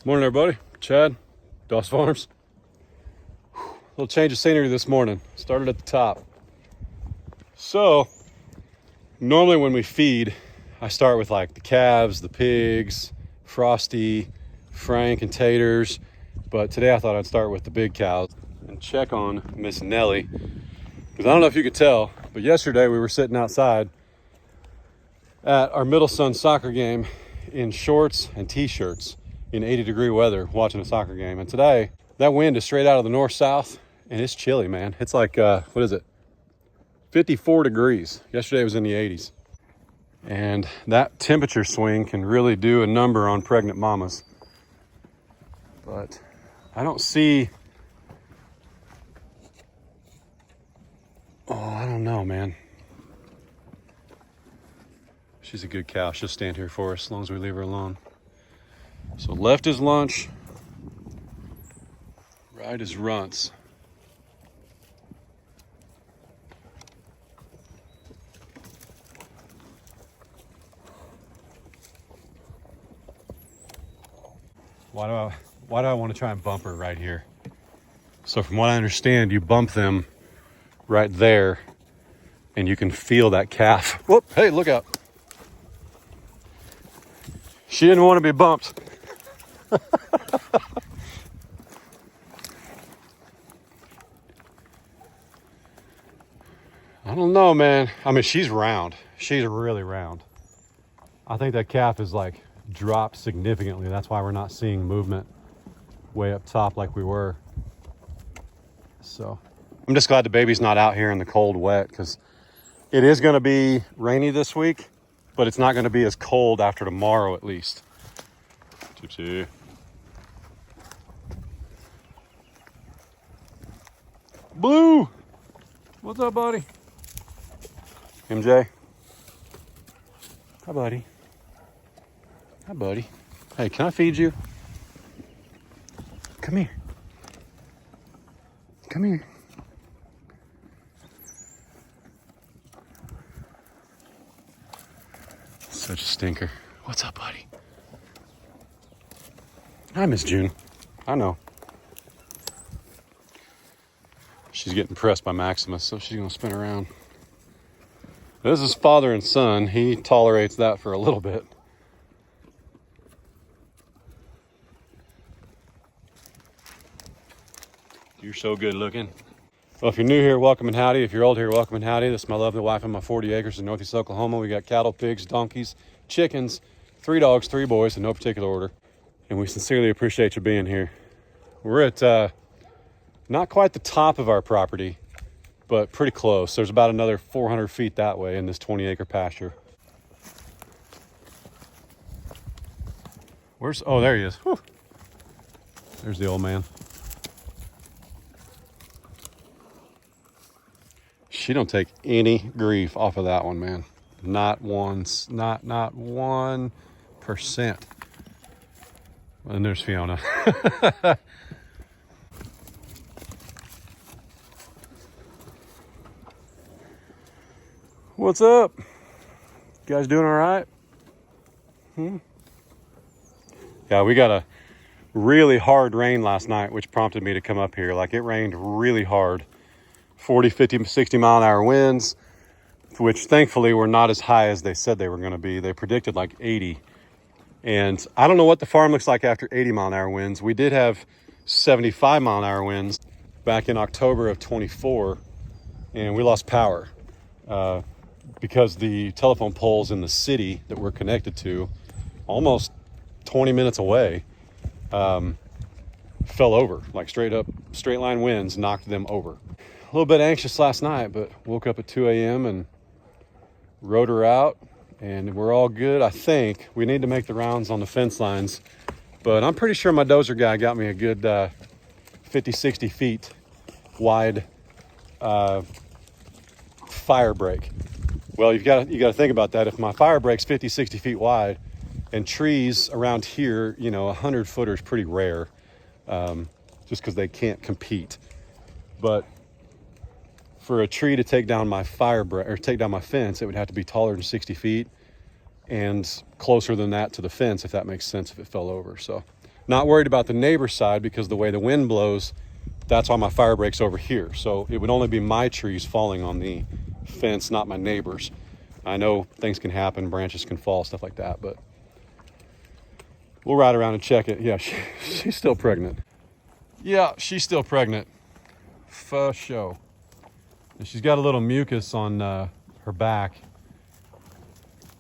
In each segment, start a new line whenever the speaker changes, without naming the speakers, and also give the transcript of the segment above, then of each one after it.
Morning, everybody. Chad, Doss Farms. Little change of scenery this morning. Started at the top. So, normally when we feed, I start with like the calves, the pigs, Frosty, Frank, and Taters. But today I thought I'd start with the big cows and check on Miss Nellie. Because I don't know if you could tell, but yesterday we were sitting outside at our middle son's soccer game in shorts and t-shirts in 80-degree weather watching a soccer game. And today, that wind is straight out of the north-south, and it's chilly, man. It's like, 54 degrees. Yesterday it was in the 80s. And that temperature swing can really do a number on pregnant mamas. But I don't see... Oh, I don't know, man. She's a good cow. She'll stand here for us as long as we leave her alone. So left is lunch, right is runts. Why do I want to try and bump her right here? So from what I understand, you bump them right there and you can feel that calf. Whoop, hey, look out. She didn't want to be bumped. I don't know, man. I mean, she's round. She's really round. I think that calf is like dropped significantly. That's why we're not seeing movement way up top like we were. So I'm just glad the baby's not out here in the cold wet, because it is going to be rainy this week, but it's not going to be as cold after tomorrow at least. Tipsy. Blue! What's up, buddy? MJ? Hi, buddy. Hi, buddy. Hey, can I feed you? Come here. Come here. Such a stinker. What's up, buddy? Hi, Miss June. I know. She's getting pressed by Maximus, so she's gonna spin around. This is father and son. He tolerates that for a little bit. You're so good looking. Well, if you're new here, welcome and howdy. If you're old here, welcome and howdy. This is my lovely wife and my 40 acres in Northeast Oklahoma. We got cattle, pigs, donkeys, chickens, 3 dogs, 3 boys in no particular order. And we sincerely appreciate you being here. We're at not quite the top of our property, but pretty close. There's about another 400 feet that way in this 20-acre pasture. Oh, there he is. Whew. There's the old man. She don't take any grief off of that one, man. Not once, not 1%. And there's Fiona. What's up? You guys doing all right? Yeah, we got a really hard rain last night, which prompted me to come up here. Like, it rained really hard. 40, 50, 60 mile an hour winds, which thankfully were not as high as they said they were going to be. They predicted like 80. And I don't know what the farm looks like after 80 mile an hour winds. We did have 75 mile an hour winds back in October of 24, and we lost power because the telephone poles in the city that we're connected to, almost 20 minutes away, fell over. Like straight line winds knocked them over. A little bit anxious last night, but woke up at 2 a.m. and rode her out, and we're all good. I think we need to make the rounds on the fence lines, but I'm pretty sure my dozer guy got me a good 50, 60 feet wide fire break. Well, you got to think about that. If my fire break's 50, 60 feet wide, and trees around here, 100 footer is pretty rare, just because they can't compete. But for a tree to take down my take down my fence, it would have to be taller than 60 feet and closer than that to the fence, if that makes sense, if it fell over. So Not worried about the neighbor side because the way the wind blows, that's why my fire break's over here. So it would only be my trees falling on the fence, not my neighbors. I know things can happen, branches can fall, stuff like that, but we'll ride around and check it. Yeah, she's still pregnant. Yeah, she's still pregnant. For sure. And she's got a little mucus on her back,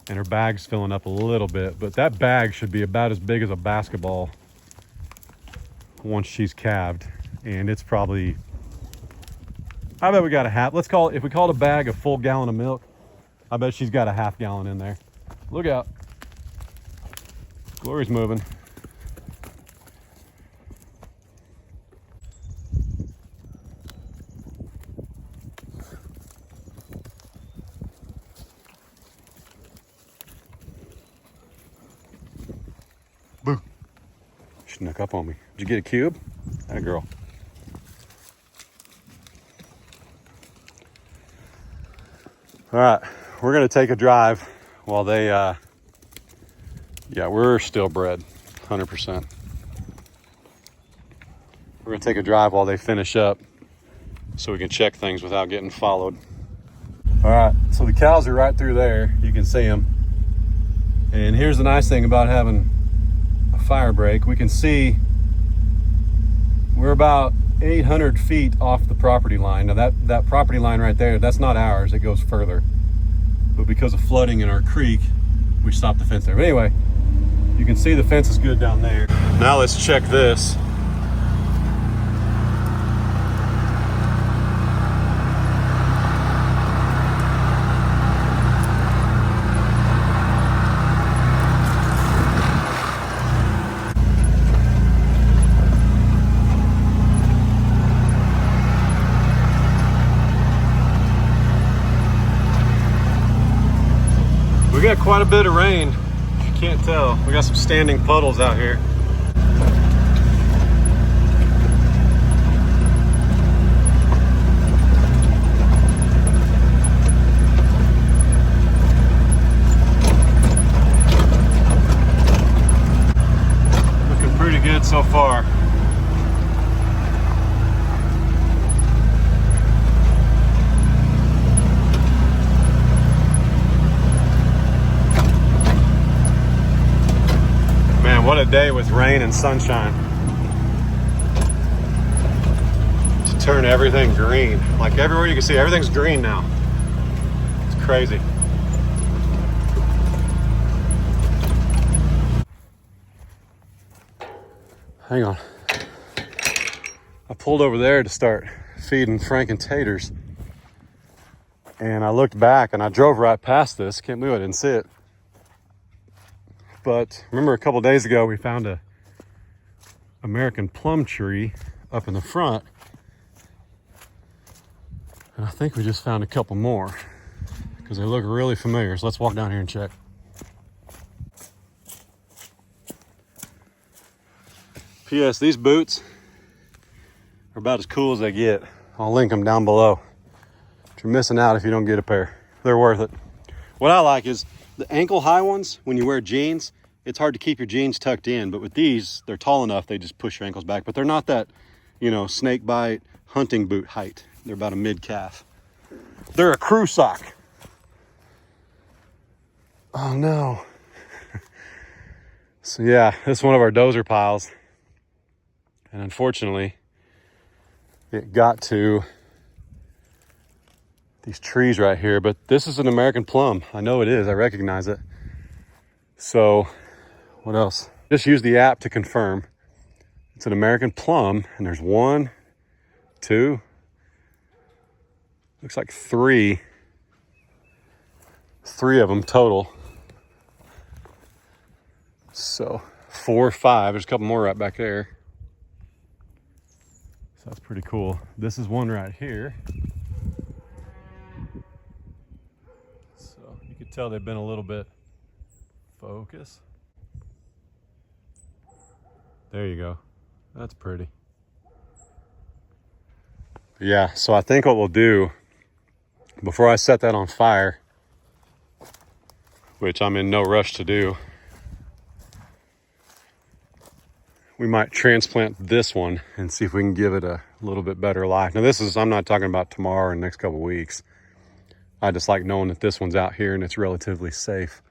and her bag's filling up a little bit, but that bag should be about as big as a basketball once she's calved. And it's probably, I bet we got a half, let's call it, if we called a bag a full gallon of milk, I bet she's got a half gallon in there. Look out. Glory's moving. Boo. She snuck up on me. Did you get a cube? That girl. All right, we're gonna take a drive while they, yeah, we're still bred, 100%. We're gonna take a drive while they finish up so we can check things without getting followed. All right, so the cows are right through there. You can see them. And here's the nice thing about having a fire break. We can see we're about 800 feet off the property line. Now that property line right there, that's not ours, it goes further. But because of flooding in our creek, we stopped the fence there. But anyway, you can see the fence is good down there. Now let's check this. We got quite a bit of rain, if you can't tell. We got some standing puddles out here. Looking pretty good so far. What a day with rain and sunshine to turn everything green. Like everywhere you can see, everything's green now. It's crazy. Hang on. I pulled over there to start feeding Frank and taters. And I looked back and I drove right past this. Can't believe I didn't see it. But remember a couple days ago, we found a American plum tree up in the front. And I think we just found a couple more because they look really familiar. So let's walk down here and check. P.S. These boots are about as cool as they get. I'll link them down below. But you're missing out if you don't get a pair. They're worth it. What I like is the ankle high ones, when you wear jeans, it's hard to keep your jeans tucked in, but with these, they're tall enough, they just push your ankles back. But they're not that, you know, snake bite hunting boot height. They're about a mid-calf. They're a crew sock. Oh no. So yeah, this is one of our dozer piles. And unfortunately, it got to these trees right here, but this is an American plum. I know it is, I recognize it. So what else? Just use the app to confirm. It's an American plum, and there's 1, 2, looks like three of them total. So 4, 5, there's a couple more right back there. So that's pretty cool. This is one right here. So you could tell they've been a little bit focus. There you go. That's pretty. Yeah, so I think what we'll do before I set that on fire, which I'm in no rush to do, we might transplant this one and see if we can give it a little bit better life. Now this is, I'm not talking about tomorrow or the next couple of weeks. I just like knowing that this one's out here and it's relatively safe.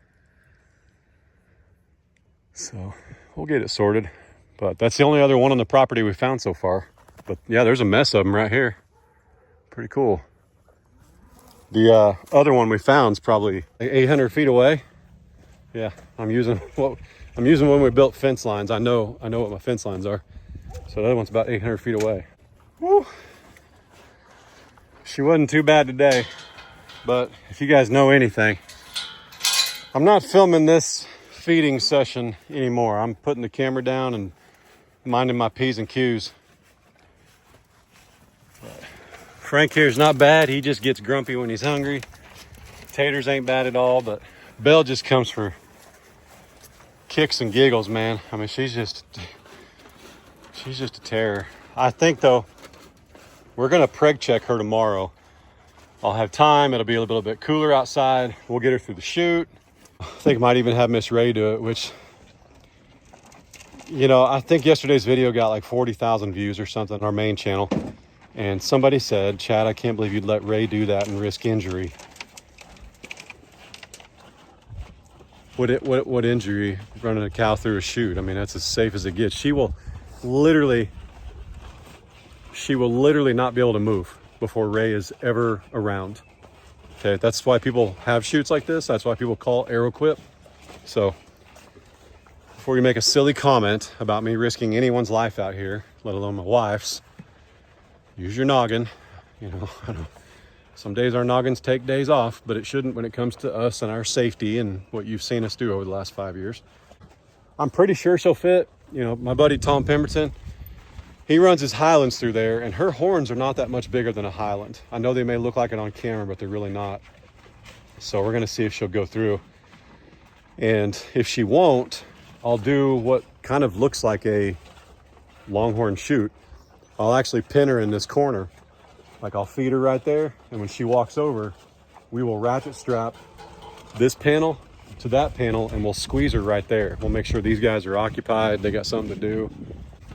So we'll get it sorted. But that's the only other one on the property we found so far. But yeah, there's a mess of them right here. Pretty cool. The other one we found is probably 800 feet away. Yeah, I'm using when we built fence lines. I know what my fence lines are. So the other one's about 800 feet away. Woo. She wasn't too bad today, but if you guys know anything, I'm not filming this feeding session anymore. I'm putting the camera down and minding my P's and Q's. Frank here is not bad. He just gets grumpy when he's hungry. Taters ain't bad at all, but Belle just comes for kicks and giggles, man. I mean, she's just a terror. I think though, we're gonna preg check her tomorrow. I'll have time. It'll be a little bit cooler outside. We'll get her through the chute. I think I might even have Miss Ray do it, which, you know, I think yesterday's video got like 40,000 views or something on our main channel. And somebody said, Chad, I can't believe you'd let Ray do that and risk injury. What injury? Running a cow through a chute. I mean, that's as safe as it gets. She will literally not be able to move before Ray is ever around. Okay, that's why people have chutes like this. That's why people call ArrowQuip. So before you make a silly comment about me risking anyone's life out here, let alone my wife's, use your noggin. You know, I know some days our noggins take days off, but it shouldn't when it comes to us and our safety and what you've seen us do over the last 5 years. I'm pretty sure she'll fit. You know, my buddy Tom Pemberton, he runs his Highlands through there, and her horns are not that much bigger than a Highland. I know they may look like it on camera, but they're really not. So we're gonna see if she'll go through. And if she won't, I'll do what kind of looks like a longhorn chute. I'll actually pin her in this corner. Like I'll feed her right there, and when she walks over, we will ratchet strap this panel to that panel, and we'll squeeze her right there. We'll make sure these guys are occupied, they got something to do.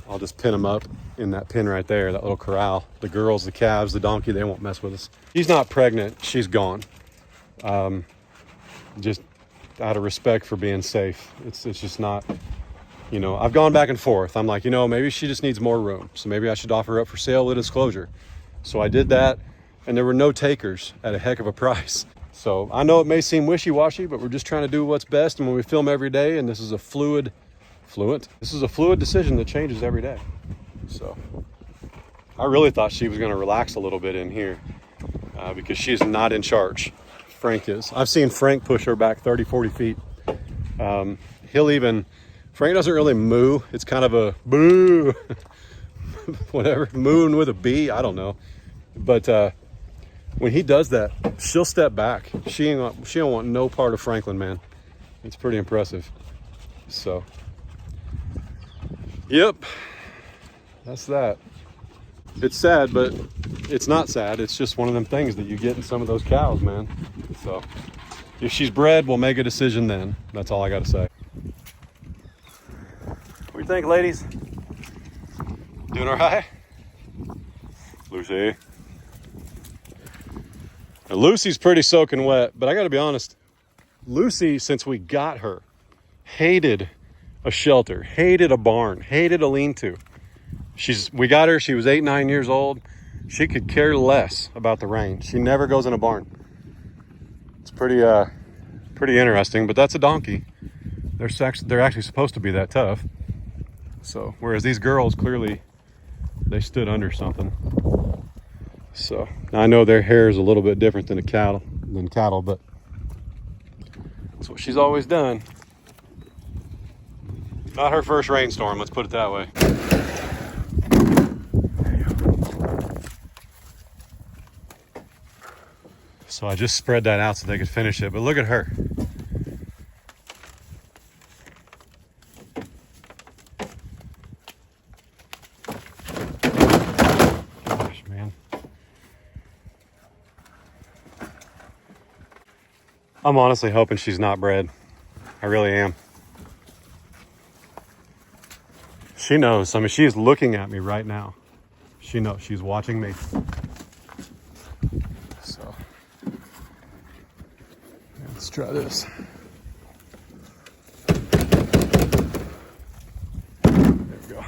I'll just pin them up in that pin right there, that little corral. The girls, the calves, the donkey, they won't mess with us. She's not pregnant, she's gone. Just out of respect for being safe. It's just not, you know, I've gone back and forth. I'm like, you know, maybe she just needs more room. So maybe I should offer her up for sale with disclosure. So I did that, and there were no takers at a heck of a price. So I know it may seem wishy-washy, but we're just trying to do what's best. And when we film every day, and this is a fluid decision that changes every day. So I really thought she was going to relax a little bit in here because she's not in charge. Frank is. I've seen Frank push her back 30, 40 feet. Frank doesn't really moo. It's kind of a boo, whatever, moon with a B, I don't know. But when he does that, she'll step back. She don't want no part of Franklin, man. It's pretty impressive. So, yep, that's that. It's sad, but it's not sad. It's just one of them things that you get in some of those cows, man. So if she's bred, we'll make a decision then. That's all I got to say. What do you think, ladies? Doing all right? Lucy. Now, Lucy's pretty soaking wet, but I got to be honest. Lucy, since we got her, hated a shelter, hated a barn, hated a lean-to. We got her, she was 8, 9 years old. She could care less about the rain. She never goes in a barn. It's pretty interesting, but that's a donkey. They're actually supposed to be that tough. So, whereas these girls, clearly, they stood under something. So, I know their hair is a little bit different than cattle, but that's what she's always done. Not her first rainstorm, let's put it that way. So I just spread that out so they could finish it, but look at her. Gosh, man. I'm honestly hoping she's not bred. I really am. She knows. I mean, she is looking at me right now. She knows. She's watching me. So, let's try this. There we go.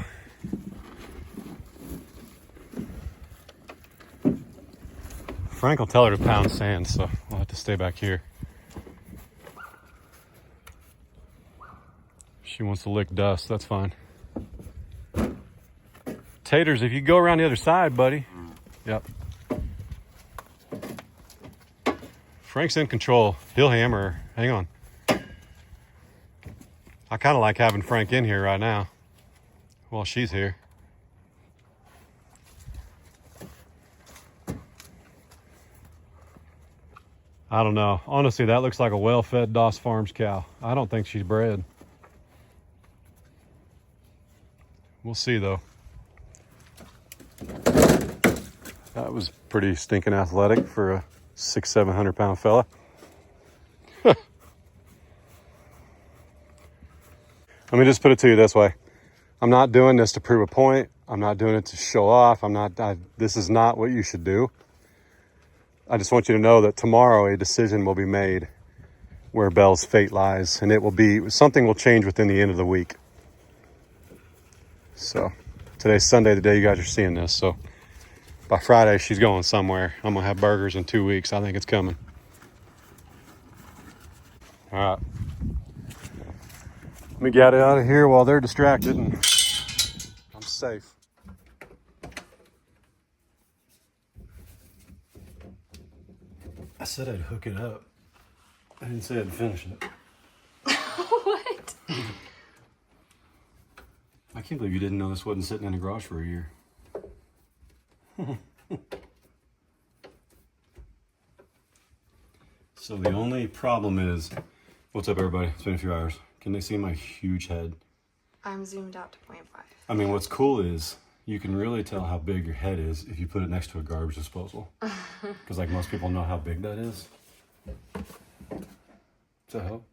Frank will tell her to pound sand, so I'll have to stay back here. She wants to lick dust, that's fine. Taters, if you go around the other side, buddy. Yep. Frank's in control. He'll hammer her. Hang on. I kind of like having Frank in here right now while she's here. I don't know. Honestly, that looks like a well-fed Doss Farms cow. I don't think she's bred. We'll see, though. That was pretty stinking athletic for a 600-700 pound fella. Let me just put it to you this way. I'm not doing this to prove a point. I'm not doing it to show off. This is not what you should do. I just want you to know that tomorrow a decision will be made where Belle's fate lies, and something will change within the end of the week. So today's Sunday, the day you guys are seeing this. So by Friday, she's going somewhere. I'm gonna have burgers in 2 weeks. I think it's coming. All right. Let me get out of here while they're distracted and I'm safe. I said I'd hook it up. I didn't say I'd finish it.
What?
I can't believe you didn't know this wasn't sitting in the garage for a year. So the only problem is, what's up everybody? It's been a few hours. Can they see my huge head?
I'm zoomed out to 0.5.
I mean, what's cool is you can really tell how big your head is if you put it next to a garbage disposal. Because like most people know how big that is. Does that help?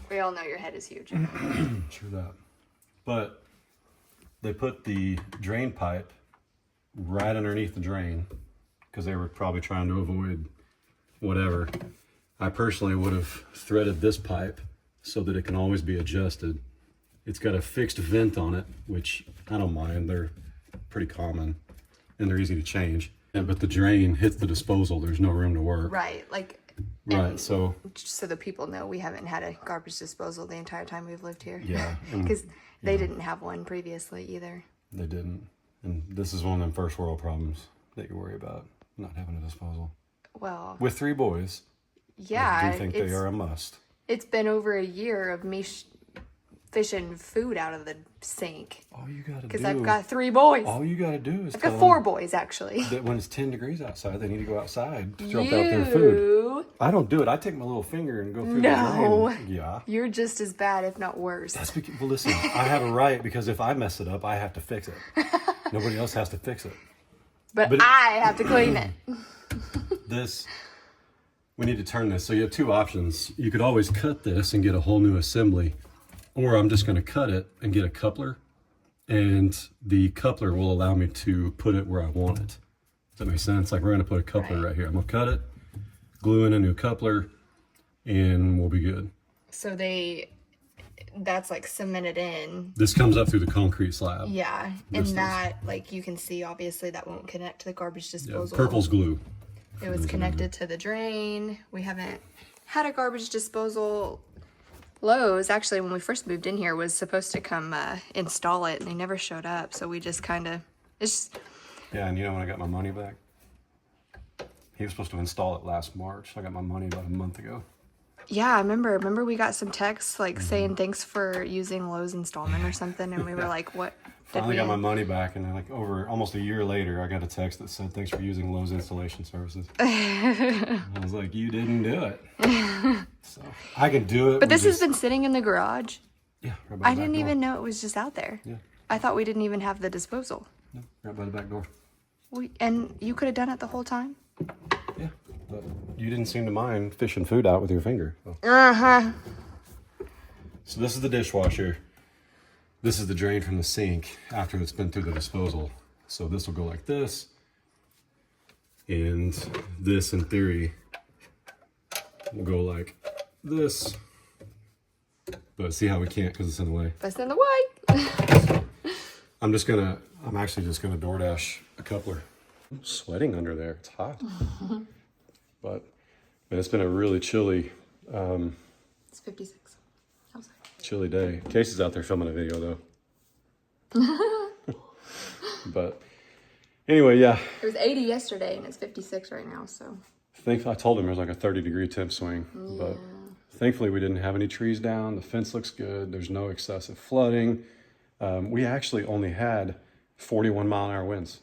We all know your head is huge.
True that. But they put the drain pipe right underneath the drain because they were probably trying to avoid whatever. I personally would have threaded this pipe so that it can always be adjusted. It's got a fixed vent on it, which I don't mind. They're pretty common and they're easy to change. But the drain hits the disposal. There's no room to work.
Right.
Right. So
just so the people know, we haven't had a garbage disposal the entire time we've lived here.
Yeah.
Because they didn't have one previously either.
They didn't. And this is one of them first world problems that you worry about, not having a disposal.
Well.
With 3 boys.
Yeah.
I do think they are a must.
It's been over a year of me fishing food out of the sink.
All you gotta do.
Because I've got 3 boys.
All you gotta do is
I've got 4 boys, actually.
That when it's 10 degrees outside, they need to go outside to drop out their food. I don't do it. I take my little finger and go through the drain. Yeah.
You're just as bad, if not worse.
That's because, well, listen, I have a right because if I mess it up, I have to fix it. Nobody else has to fix it.
But I have to clean it.
We need to turn this. So you have 2 options. You could always cut this and get a whole new assembly, or I'm just going to cut it and get a coupler, and the coupler will allow me to put it where I want it. Does that make sense? Like we're going to put a coupler right here. I'm going to cut it, glue in a new coupler, and we'll be good. So
that's like cemented in.
This comes up through the concrete slab.
Yeah, and that, like you can see, obviously that won't connect to the garbage disposal.
Yeah, purple's glue.
It was connected to the drain. We haven't had a garbage disposal. Lowe's, actually, when we first moved in here, was supposed to come install it, and they never showed up. So we just kind of,
Yeah, and you know when I got my money back? He was supposed to install it last March. I got my money about a month ago.
Yeah, I remember we got some texts like saying thanks for using Lowe's installment or something, and we were like, what?
Finally got my money back, and like over almost a year later, I got a text that said, thanks for using Lowe's installation services. I was like, you didn't do it. So I can do it.
But this has been sitting in the garage.
Yeah, right by the
I
back
didn't
door.
even know it was just out there.
Yeah.
I thought we didn't even have the disposal.
No, right by the back door.
And you could have done it the whole time?
Yeah, but you didn't seem to mind fishing food out with your finger. So.
Uh-huh.
So this is the dishwasher. This is the drain from the sink after it's been through the disposal. So this will go like this. And this, in theory, will go like this. But see how we can't because it's in the way.
That's in the way.
I'm actually just gonna DoorDash a coupler. I'm sweating under there, it's hot. But man, it's been a really chilly,
It's 56. Outside.
chilly day. Casey's out there filming a video though. But anyway, yeah.
It was 80 yesterday and it's 56 right now, so.
I told him there was like a 30-degree temp swing, but thankfully we didn't have any trees down. The fence looks good. There's no excessive flooding. We actually only had 41-mile-an-hour winds.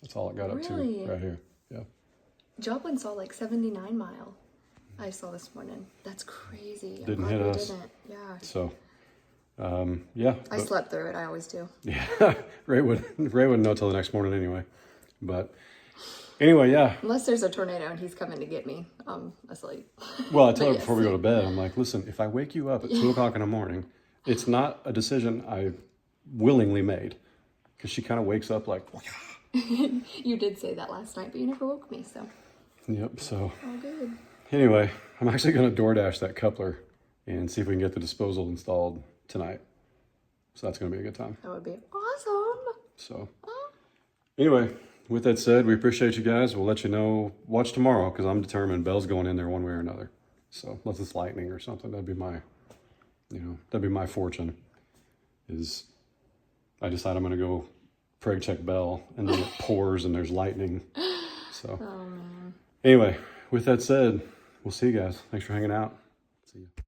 That's all it got up to right here. Yeah.
Joplin saw like 79 mile. I saw this morning. That's crazy. I'm
Didn't
glad
hit
we
us.
Didn't. Yeah.
So, yeah.
I slept through it. I always do.
Yeah, Ray wouldn't know till the next morning anyway. But anyway, yeah.
Unless there's a tornado and he's coming to get me, asleep.
Well, I tell her before we go to bed, I'm like, listen, if I wake you up at 2 o'clock in the morning, it's not a decision I willingly made. Because she kind of wakes up like,
You did say that last night, but you never woke me, so.
yep, so.
All good.
Anyway, I'm actually going to DoorDash that coupler and see if we can get the disposal installed tonight. So that's going to be a good time.
That would be awesome.
So anyway, with that said, we appreciate you guys. We'll let you know. Watch tomorrow because I'm determined Belle's going in there one way or another. So unless it's lightning or something, that'd be my fortune. Is I decide I'm going to go preg check Belle and then it pours and there's lightning. So anyway, with that said, we'll see you guys. Thanks for hanging out. See you.